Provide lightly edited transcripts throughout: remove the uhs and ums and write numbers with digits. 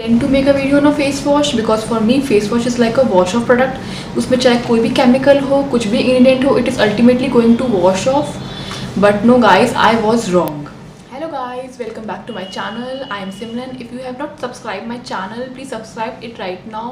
Tend to make a video on a face wash because for me face wash is like a wash off product. उसमें चाहे कोई भी chemical हो, कुछ भी इंग्रेडिएंट हो, it is ultimately going to wash off. But no guys, I was wrong. Hello guys, welcome back to my channel. I am Simran. If you have not subscribed my channel, please subscribe it right now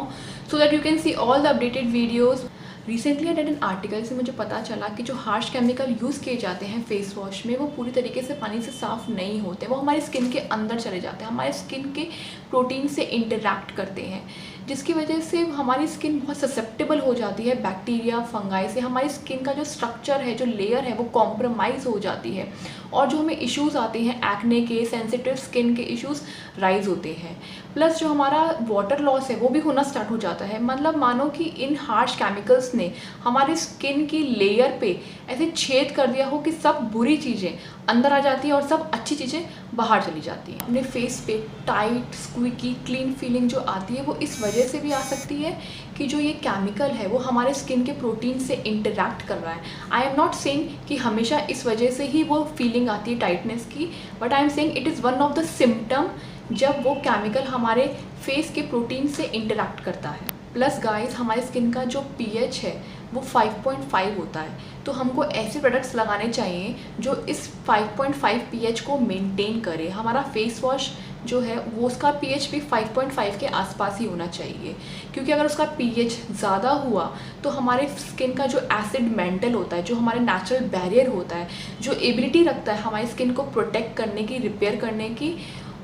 so that you can see all the updated videos. Recently I an article से मुझे पता चला कि जो harsh chemical use किए जाते हैं face wash में वो पूरी तरीके से पानी से साफ़ नहीं होते, वो हमारी स्किन के अंदर चले जाते हैं, हमारे स्किन के प्रोटीन से इंटरैक्ट करते हैं, जिसकी वजह से हमारी स्किन बहुत ससेप्टेबल हो जाती है बैक्टीरिया फंगाई से। हमारी स्किन का जो स्ट्रक्चर है, जो लेयर है, वो कॉम्प्रोमाइज़ हो जाती है और जो हमें इश्यूज़ आते हैं एक्ने के, सेंसिटिव स्किन के इश्यूज़ राइज होते हैं। प्लस जो हमारा वाटर लॉस है वो भी होना स्टार्ट हो जाता है। मतलब मानो कि इन हार्श केमिकल्स ने हमारी स्किन की लेयर पे ऐसे छेद कर दिया हो कि सब बुरी चीज़ें अंदर आ जाती है और सब अच्छी चीज़ें बाहर चली जाती हैं। अपने फेस पे टाइट, स्क्विकी, क्लीन फीलिंग जो आती है वो इस वजह से भी आ सकती है कि जो ये केमिकल है वो हमारे स्किन के प्रोटीन से इंटरैक्ट कर रहा है। आई एम नॉट सेइंग कि हमेशा इस वजह से ही वो फीलिंग आती है टाइटनेस की, but I am saying it is one of the symptom जब वो केमिकल हमारे फेस के प्रोटीन से इंटरैक्ट करता है। प्लस गाइस, हमारे स्किन का जो pH है वो 5.5 होता है, तो हमको ऐसे प्रोडक्ट्स लगाने चाहिए जो इस 5.5 pH को मेंटेन करे। हमारा फेस वॉश जो है वो उसका pH भी 5.5 के आसपास ही होना चाहिए, क्योंकि अगर उसका pH ज़्यादा हुआ तो हमारे स्किन का जो एसिड मेंटल होता है, जो हमारे नेचुरल बैरियर होता है, जो एबिलिटी रखता है हमारी स्किन को प्रोटेक्ट करने की, रिपेयर करने की,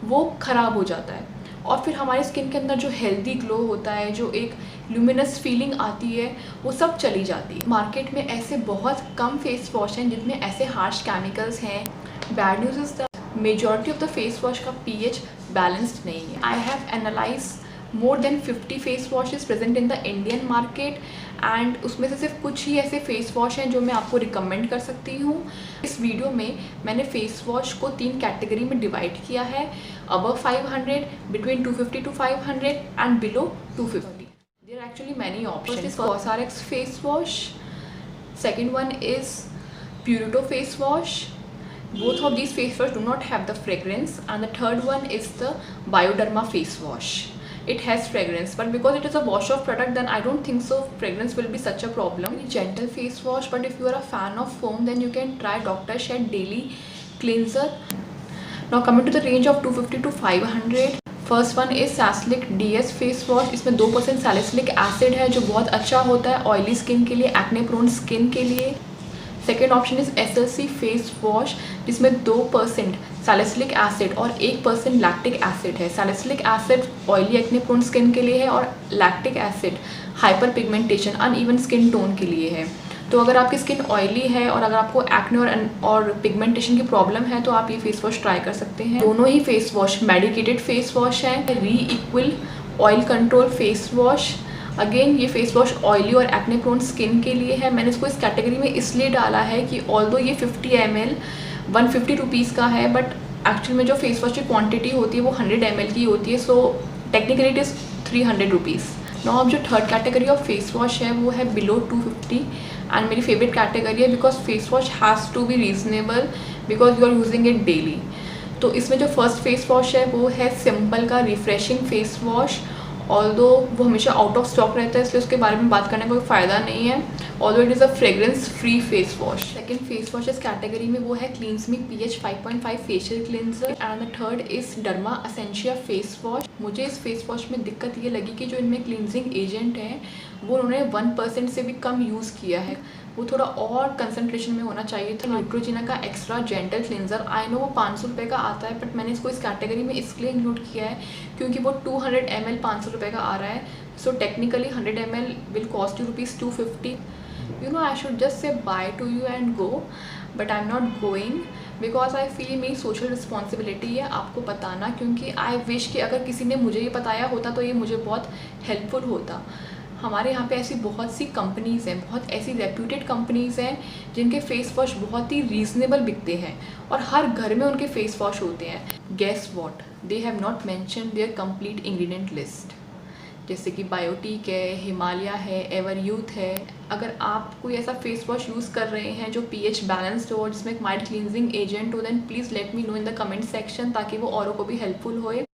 वो ख़राब हो जाता है और फिर हमारे स्किन के अंदर जो हेल्दी ग्लो होता है, जो एक ल्यूमिनस फीलिंग आती है, वो सब चली जाती है। मार्केट में ऐसे बहुत कम फेस वॉश हैं जिनमें ऐसे हार्श केमिकल्स हैं। Bad news is the majority of the face wash का pH बैलेंस्ड नहीं है। I have analyse more than 50 face washes present in the Indian market and उसमें से सिर्फ कुछ ही ऐसे फेस वॉश हैं जो मैं आपको रिकमेंड कर सकती हूँ। इस वीडियो में मैंने फेस वॉश को 3 कैटेगरी में डिवाइड किया है, above 500, between 250 to 500 and below 250। There are actually many options. COSRX face wash, second one is Purito face wash. Both of these face wash do not have the fragrance, and the third one is the Bioderma face wash. It has fragrance, but because it is a wash off product, then I don't think so fragrance will be such a problem. Gentle face wash, but if you are a fan of foam, then you can try Dr. Sheth Daily Cleanser. Now coming to the range of 250 to 500. First one is salicylic DS face wash. इसमें 2% salicylic acid है जो बहुत अच्छा होता है oily skin के लिए, acne prone skin के लिए। Second option is SLC face wash जिसमें 2% सैलिसिलिक एसिड और 1% लैक्टिक एसिड है। Salicylic acid oily acne prone skin के लिए है और lactic acid hyper pigmentation, uneven skin tone के लिए है। तो अगर आपकी स्किन ऑयली है और अगर आपको एक्ने और पिगमेंटेशन की प्रॉब्लम है तो आप ये फेस वॉश ट्राई कर सकते हैं। दोनों ही face wash medicated face wash है। Re'equil oil control face wash, again ये फेस वॉश ऑयली और एक्ने प्रोन स्किन के लिए है। मैंने इसको इस कैटेगरी में इसलिए डाला है कि ऑल्दो ये 50 ml 150 रुपीज़ का है, बट एक्चुअल में जो फेस वॉश की क्वांटिटी होती है वो 100 ml की होती है, so technically it is 300 rupees. Now अब जो third category of face wash है वो है बिलो 250 एंड मेरी फेवरेट कैटेगरी है because face wash has to be reasonable because you are using it daily. तो इसमें जो फर्स्ट फेस वॉश है वो है सिंपल का रिफ्रेशिंग फेस वॉश। ऑल्दो वो हमेशा आउट ऑफ स्टॉक रहता है इसलिए उसके बारे में बात करने का कोई फ़ायदा नहीं है। Although it is a fragrance free face wash. Second face wash इस कैटेगरी में वो है क्लींसमी pH 5.5 facial cleanser and the third is derma Essentia face wash. मुझे इस फेस वॉश में दिक्कत ये लगी कि जो इनमें क्लिनजिंग एजेंट है वो उन्होंने 1% से भी कम यूज़ किया है, वो थोड़ा और कंसनट्रेशन में होना चाहिए था। न्यूट्रोजिना का extra gentle cleanser, I know वो 500 रुपये का आता है, बट मैंने इसको इस कैटेगरी में इसलिए इंक्लूड किया है क्योंकि वो 200 ml 500 रुपये का आ रहा है। So technically 100 ml will cost you ₹250। You know I should just say by two you and go, but I am not going because I feel मेरी सोशल रिस्पॉन्सिबिलिटी है आपको बताना, क्योंकि आई विश कि अगर किसी ने मुझे ये बताया होता तो ये मुझे बहुत हेल्पफुल होता। हमारे यहाँ पे ऐसी बहुत सी कंपनीज़ हैं, बहुत ऐसी रेप्यूटेड कंपनीज़ हैं जिनके फेस वॉश बहुत ही रीज़नेबल बिकते हैं और हर घर में उनके फेस वॉश होते हैं। Guess what, they have not mention their complete ingredient list, जैसे कि बायोटिक है, हिमालय है, एवर यूथ है। अगर आप कोई ऐसा फेस वॉश यूज़ कर रहे हैं जो pH बैलेंस्ड हो, जिसमें एक माइल्ड क्लींजिंग एजेंट हो, then please let me know in the comment section ताकि वो औरों को भी हेल्पफुल होए।